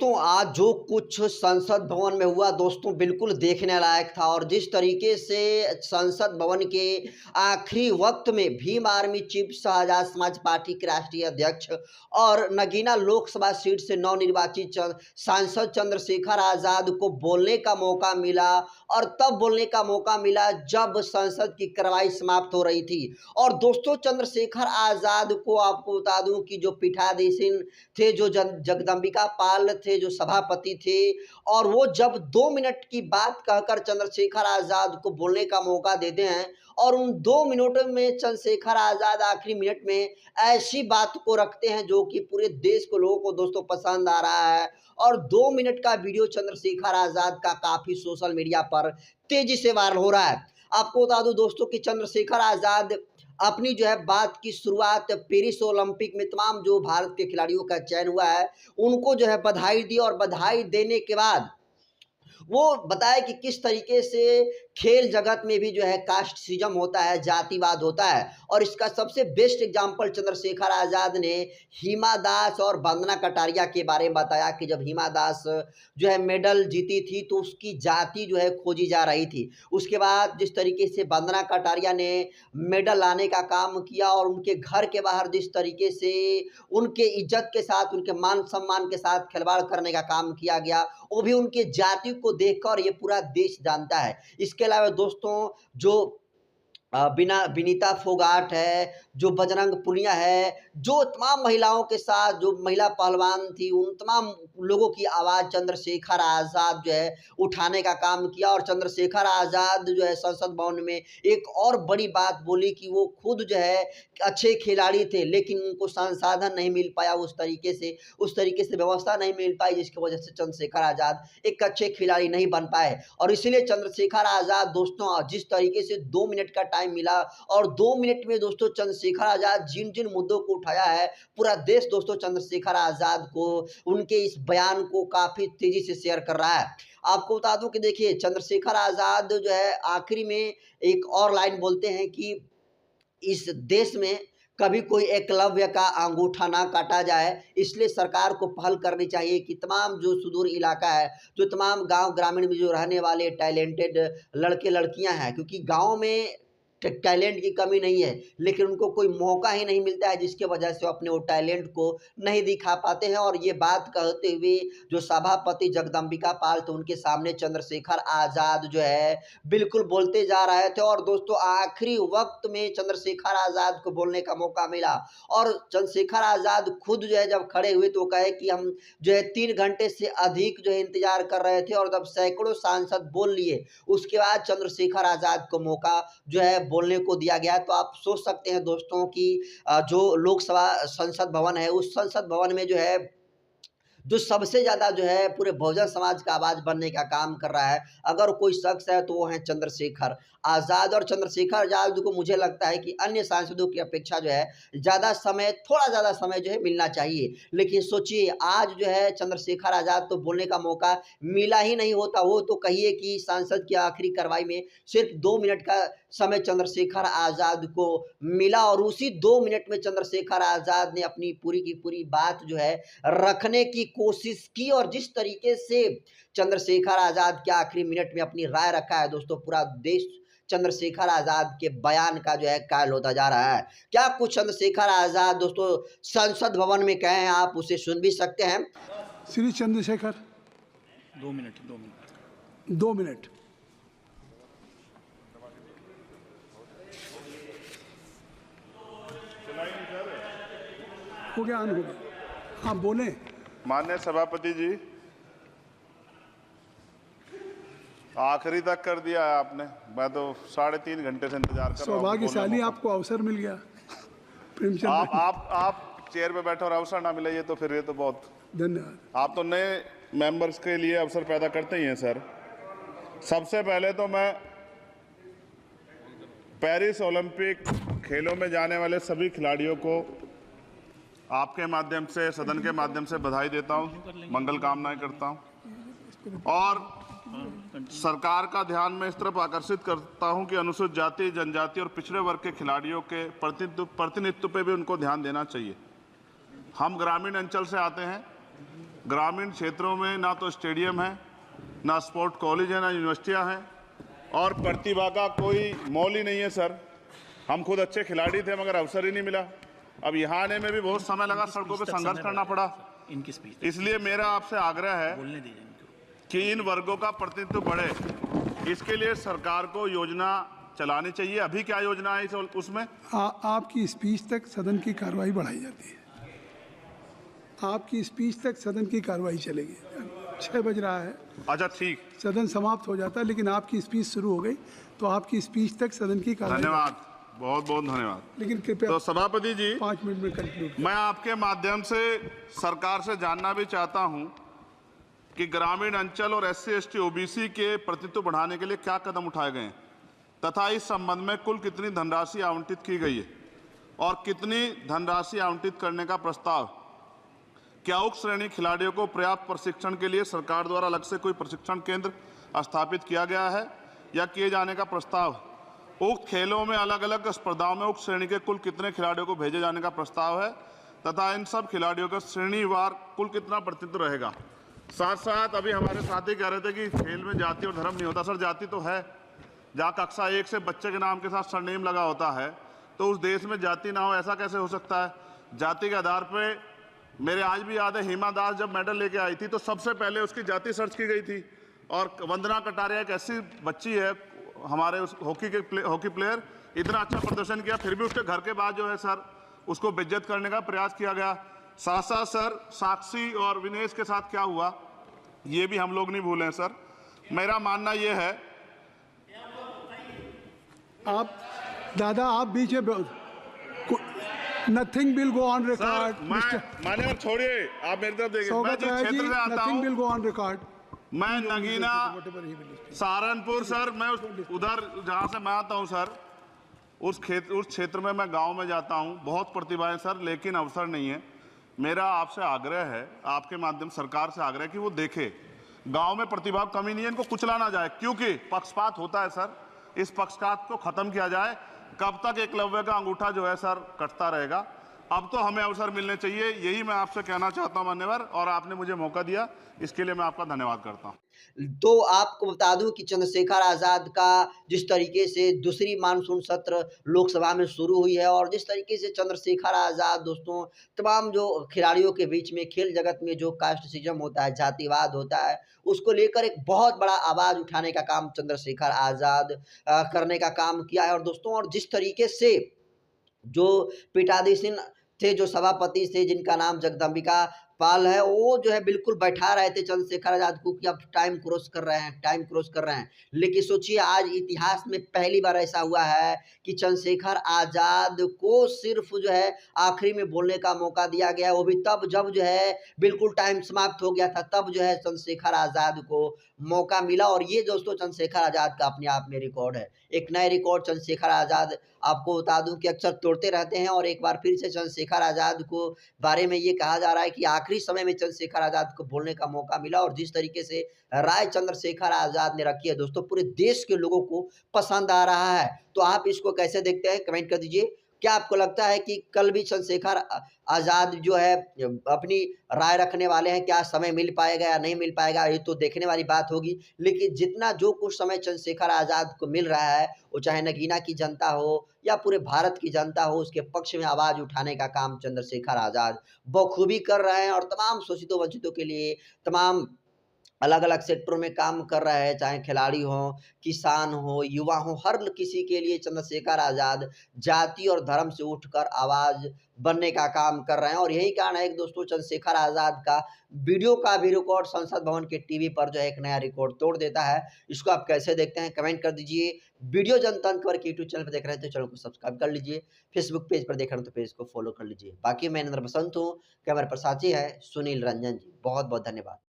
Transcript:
दोस्तों आज जो कुछ संसद भवन में हुआ दोस्तों बिल्कुल देखने लायक था। और जिस तरीके से संसद भवन के आखिरी वक्त में भीम आर्मी चीफ शाहजाद समाज पार्टी के राष्ट्रीय अध्यक्ष और नगीना लोकसभा सीट से नवनिर्वाचित सांसद चंद्रशेखर आजाद को बोलने का मौका मिला। और तब बोलने का मौका मिला जब संसद की कार्रवाई समाप्त हो रही थी। और दोस्तों चंद्रशेखर आजाद को आपको बता दूं कि जो पीठाधीश थे, जो जगदम्बिका पाल थे, जो सभापति थे, और वो जब 2 मिनट की बात कहकर चंद्रशेखर आजाद को बोलने का मौका देते हैं और उन 2 मिनटों में चंद्रशेखर आजाद आखिरी मिनट में ऐसी बात को रखते हैं जो कि पूरे देश को लोगों को दोस्तों पसंद आ रहा है। और 2 मिनट का वीडियो चंद्रशेखर आजाद का काफी सोशल मीडिया पर तेजी से वायरल हो रहा है। आपको बता दूं दोस्तों कि चंद्रशेखर आजाद अपनी जो है बात की शुरुआत पेरिस ओलंपिक में तमाम जो भारत के खिलाड़ियों का चयन हुआ है उनको जो है बधाई दी। और बधाई देने के बाद वो बताया कि किस तरीके से खेल जगत में भी जो है कास्टिज्म होता है, जातिवाद होता है। और इसका सबसे बेस्ट एग्जांपल चंद्रशेखर आजाद ने हिमा दास और वंदना कटारिया के बारे में बताया कि जब हिमा दास जो है मेडल जीती थी तो उसकी जाति जो है खोजी जा रही थी। उसके बाद जिस तरीके से वंदना कटारिया ने मेडल लाने का काम किया और उनके घर के बाहर जिस तरीके से उनके इज्जत के साथ, उनके मान सम्मान के साथ खिलवाड़ करने का काम किया गया, वो भी उनके जाति को देखकर ये पूरा देश जानता है। इसके अलावा दोस्तों जो विनीता फोगाट है, जो बजरंग पुनिया है, जो तमाम महिलाओं के साथ जो महिला पहलवान थी, उन तमाम लोगों की आवाज़ चंद्रशेखर आज़ाद जो है उठाने का काम किया। और चंद्रशेखर आज़ाद जो है संसद भवन में एक और बड़ी बात बोली कि वो खुद जो है अच्छे खिलाड़ी थे लेकिन उनको संसाधन नहीं मिल पाया, उस तरीके से व्यवस्था नहीं मिल पाई, जिसकी वजह से चंद्रशेखर आज़ाद एक अच्छे खिलाड़ी नहीं बन पाए। और इसीलिए चंद्रशेखर आज़ाद दोस्तों जिस तरीके से 2 मिनट का टाइम मिला और 2 मिनट में दोस्तों चंद्रशेखर आजाद जिन जिन मुद्दों को उठाया है, पूरा देश दोस्तों चंद्रशेखर आजाद को, उनके इस बयान को काफी तेजी से शेयर कर रहा है। आपको बता दूं कि देखिए चंद्रशेखर आजाद जो है आखिरी में एक और लाइन बोलते हैं कि इस देश में कभी कोई एकलव्य का अंगूठा ना काटा जाए, इसलिए सरकार को पहल करनी चाहिए कि तमाम जो सुदूर इलाका है, जो तमाम गांव ग्रामीण में जो रहने वाले टैलेंटेड लड़के लड़कियां हैं, क्योंकि गांव में टैलेंट की कमी नहीं है लेकिन उनको कोई मौका ही नहीं मिलता है, जिसके वजह से वो अपने वो टैलेंट को नहीं दिखा पाते हैं। और ये बात कहते हुए जो सभापति जगदम्बिका पाल थे उनके सामने चंद्रशेखर आजाद जो है बिल्कुल बोलते जा रहे थे। और दोस्तों आखिरी वक्त में चंद्रशेखर आजाद को बोलने का मौका मिला और चंद्रशेखर आजाद खुद जो है जब खड़े हुए तो कहे कि हम जो है 3 घंटे से अधिक जो है इंतजार कर रहे थे और जब सैकड़ों सांसद बोल लिए उसके बाद चंद्रशेखर आजाद को मौका जो है बोलने को दिया गया। तो आप सोच सकते हैं दोस्तों कि जो लोकसभा संसद भवन है, उस संसद भवन में जो है जो सबसे ज़्यादा जो है पूरे बहुजन समाज का आवाज़ बनने का काम कर रहा है, अगर कोई शख्स है तो वो है चंद्रशेखर आज़ाद। और चंद्रशेखर आज़ाद को मुझे लगता है कि अन्य सांसदों की अपेक्षा जो है थोड़ा ज़्यादा समय जो है मिलना चाहिए। लेकिन सोचिए आज जो है चंद्रशेखर आज़ाद तो बोलने का मौका मिला ही नहीं होता, वो तो कहिए कि सांसद की आखिरी कार्रवाई में सिर्फ 2 मिनट का समय चंद्रशेखर आज़ाद को मिला और उसी 2 मिनट में चंद्रशेखर आज़ाद ने अपनी पूरी की पूरी बात जो है रखने की कोशिश की। और जिस तरीके से चंद्रशेखर आजाद के आखिरी मिनट में अपनी राय रखा है दोस्तों, पूरा देश चंद्रशेखर आजाद के बयान का जो है कायल होता जा रहा है। क्या कुछ चंद्रशेखर आजाद दोस्तों संसद भवन में कहे हैं, आप उसे सुन भी सकते हैं। Shri Chandrashekhar 2 minute 2 minute. हो गया, हो गया, हाँ बोले। माननीय सभापति जी, आखिरी तक कर दिया है आपने, मैं तो 3.5 घंटे से इंतजार कर रहा हूं। सौभाग्यशाली आपको अवसर मिल गया। आप चेयर पे बैठे और अवसर ना मिले, ये तो फिर ये तो बहुत धन्यवाद। आप तो नए मेंबर्स के लिए अवसर पैदा करते ही हैं सर। सबसे पहले तो मैं पेरिस ओलंपिक खेलों में जाने वाले सभी खिलाड़ियों को आपके माध्यम से, सदन के माध्यम से बधाई देता हूं, मंगल कामनाएं करता हूं और सरकार का ध्यान में इस तरफ आकर्षित करता हूं कि अनुसूचित जाति, जनजाति और पिछड़े वर्ग के खिलाड़ियों के प्रतिनिधित्व पे भी उनको ध्यान देना चाहिए। हम ग्रामीण अंचल से आते हैं, ग्रामीण क्षेत्रों में ना तो स्टेडियम है, ना स्पोर्ट कॉलेज है, ना यूनिवर्सिटियां हैं और प्रतिभा का कोई मोल ही नहीं है सर। हम खुद अच्छे खिलाड़ी थे मगर अवसर ही नहीं मिला। अब यहाँ आने में भी बहुत समय लगा, सड़कों पे संघर्ष करना पड़ा। इनकी स्पीच इसलिए मेरा आपसे आग्रह है बोलने दीजिए इनको। कि इन वर्गों का प्रतिनिधित्व बढ़े, इसके लिए सरकार को योजना चलानी चाहिए। अभी क्या योजना है उसमें? आपकी स्पीच तक सदन की कार्रवाई बढ़ाई जाती है। आपकी स्पीच तक सदन की कार्रवाई चलेगी। 6 बज रहा है, अच्छा ठीक, सदन समाप्त हो जाता है, लेकिन आपकी स्पीच शुरू हो गई तो आपकी स्पीच तक सदन की कार्रवाई। धन्यवाद, बहुत बहुत धन्यवाद। लेकिन कृपया तो सभापति जी, 5 मिनट में कंक्लूड। मैं आपके माध्यम से सरकार से जानना भी चाहता हूं कि ग्रामीण अंचल और SC ST OBC के प्रतिनिधित्व बढ़ाने के लिए क्या कदम उठाए गए हैं तथा इस संबंध में कुल कितनी धनराशि आवंटित की गई है और कितनी धनराशि आवंटित करने का प्रस्ताव। क्या उक्त श्रेणी खिलाड़ियों को पर्याप्त प्रशिक्षण के लिए सरकार द्वारा अलग से कोई प्रशिक्षण केंद्र स्थापित किया गया है या किए जाने का प्रस्ताव। उक्त खेलों में अलग अलग स्पर्धाओं में उक्त श्रेणी के कुल कितने खिलाड़ियों को भेजे जाने का प्रस्ताव है तथा इन सब खिलाड़ियों का श्रेणीवार कुल कितना प्रतिनिधित्व रहेगा। साथ साथ अभी हमारे साथी कह रहे थे कि खेल में जाति और धर्म नहीं होता। सर, जाति तो है। जहाँ कक्षा 1 से बच्चे के नाम के साथ सरनेम लगा होता है तो उस देश में जाति ना हो, ऐसा कैसे हो सकता है? जाति के आधार पर मेरे आज भी याद है, हिमा दास जब मेडल लेके आई थी तो सबसे पहले उसकी जाति सर्च की गई थी। और वंदना कटारिया एक ऐसी बच्ची है, हमारे उस हॉकी प्लेयर, इतना अच्छा प्रदर्शन किया, फिर भी उसके घर के बाद जो है सर उसको बेइज्जत करने का प्रयास किया गया। साथ साथ सर साक्षी और विनेश के साथ क्या हुआ ये भी हम लोग नहीं भूलें सर। मेरा मानना ये है, आप दादा आप बीच में nothing will go on record. मान्यवर छोड़िए, आप मेरी तरफ देखिए। मैं जिस क्षेत्र से आता नथिंग विल हूँ, गो ऑन रिकॉर्ड। मैं नगीना सहारनपुर सर, मैं उधर जहाँ से मैं आता हूँ सर, उस क्षेत्र में मैं गांव में जाता हूँ। बहुत प्रतिभाएं सर, लेकिन अवसर नहीं है। मेरा आपसे आग्रह है, आपके माध्यम सरकार से आग्रह है कि वो देखे गांव में प्रतिभा कमी नहीं है, इनको कुचला ना जाए क्योंकि पक्षपात होता है सर। इस पक्षपात को खत्म किया जाए। कब तक एकलव्य का अंगूठा जो है सर कटता रहेगा? अब तो हमें अवसर मिलने चाहिए, यही मैं आपसे कहना चाहता हूं मान्यवर, और आपने मुझे मौका दिया, इसके लिए मैं आपका धन्यवाद करता हूं। तो आपको बता दूं कि चंद्रशेखर आज़ाद का जिस तरीके से दूसरी मानसून सत्र लोकसभा में शुरू हुई है और जिस तरीके से चंद्रशेखर आज़ाद दोस्तों तमाम जो खिलाड़ियों के बीच में खेल जगत में जो कास्टिज्म होता है, जातिवाद होता है, उसको लेकर एक बहुत बड़ा आवाज़ उठाने का काम चंद्रशेखर आज़ाद करने का काम किया है। और दोस्तों और जिस तरीके से जो पीठाधीश थे, जो सभापति थे जिनका नाम जगदम्बिका पाल है, वो जो है बिल्कुल बैठा रहे थे चंद्रशेखर आज़ाद को कि अब टाइम क्रॉस कर रहे हैं, टाइम क्रॉस कर रहे हैं। लेकिन सोचिए आज इतिहास में पहली बार ऐसा हुआ है कि चंद्रशेखर आज़ाद को सिर्फ जो है आखिरी में बोलने का मौका दिया गया, वो भी तब जब जो है बिल्कुल टाइम समाप्त हो गया था, तब जो है चंद्रशेखर आज़ाद को मौका मिला। और ये दोस्तों चंद्रशेखर आज़ाद का अपने आप में रिकॉर्ड है, एक नए रिकॉर्ड चंद्रशेखर आज़ाद आपको बता दूं कि अक्सर तोड़ते रहते हैं। और एक बार फिर से चंद्रशेखर आज़ाद को बारे में ये कहा जा रहा है कि आखिरी समय में चंद्रशेखर आज़ाद को बोलने का मौका मिला। और जिस तरीके से राय चंद्रशेखर आज़ाद ने रखी है दोस्तों, पूरे देश के लोगों को पसंद आ रहा है। तो आप इसको कैसे देखते हैं, कमेंट कर दीजिए। क्या आपको लगता है कि कल भी चंद्रशेखर आज़ाद जो है अपनी राय रखने वाले हैं? क्या समय मिल पाएगा या नहीं मिल पाएगा, ये तो देखने वाली बात होगी। लेकिन जितना जो कुछ समय चंद्रशेखर आज़ाद को मिल रहा है, वो चाहे नगीना की जनता हो या पूरे भारत की जनता हो, उसके पक्ष में आवाज़ उठाने का काम चंद्रशेखर आज़ाद बखूबी कर रहे हैं। और तमाम शोषितों वंचितों के लिए तमाम अलग-अलग सेक्टरों में काम कर रहे हैं, चाहे खिलाड़ी हों, किसान हो, युवा हो, हर किसी के लिए चंद्रशेखर आज़ाद जाति और धर्म से उठकर आवाज़ बनने का काम कर रहे हैं। और यही कारण है कि दोस्तों चंद्रशेखर आज़ाद का वीडियो का भी रिकॉर्ड संसद भवन के टीवी पर जो है एक नया रिकॉर्ड तोड़ देता है। इसको आप कैसे देखते हैं, कमेंट कर दीजिए। वीडियो जनतंत्र पर यूट्यूब चैनल पर देख रहे हैं तो चैनल को सब्सक्राइब कर लीजिए, फेसबुक पेज पर देख रहे हैं तो पेज को फॉलो कर लीजिए। बाकी मैं नरेंद्र बसंत हूँ, कैमरा पर साथी है सुनील रंजन जी। बहुत बहुत धन्यवाद।